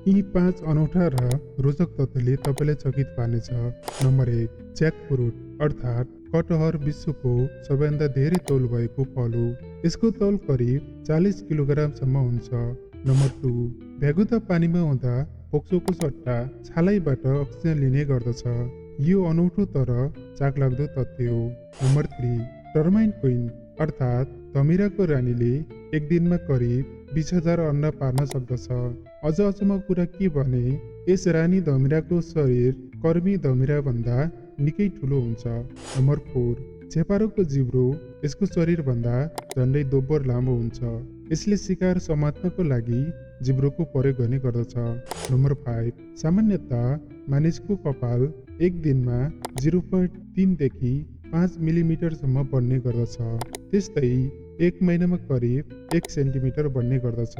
यी 5 अनौठा र रोचक तथ्यले तपाईँलाई चकित पार्नेछ। नम्बर 1, ज्याकफ्रुट अर्थात् कटहर विश्वको सबैभन्दा धेरै तौल भएको फल हो। यसको तौल करिब 40 किलोग्रामसम्म हुन्छ। नम्बर 2, भ्यागुता पानीमा हुँदा फोक्सोको सट्टा छालैबाट अक्सिजन लिने गर्दछ। यो अनौठो तर चाखलाग्दो तथ्य हो। नम्बर 3, टर्माइन क्विन अर्थात् धमिराको रानीले एक दिनमा करिब 20,000 अन्डा पार्न सक्दछ। अझ अचम्मको कुरा के भने यस रानी धमिराको शरीर कर्मी धमिरा भन्दा निकै ठुलो हुन्छ। नम्बर 4, छेपारोको जिब्रो यसको शरीरभन्दा झन्डै दोब्बर लामो हुन्छ। यसले शिकार समात्नको लागि जिब्रोको प्रयोग गर्ने गर्दछ। नम्बर 5, सामान्यतः मानिसको कपाल एक दिनमा 0.3 देखि 5 मिलिमिटरसम्म बढ्ने गर्दछ। त्यस्तै एक महिनामा करिब 1 सेन्टिमिटर बढ्ने गर्दछ।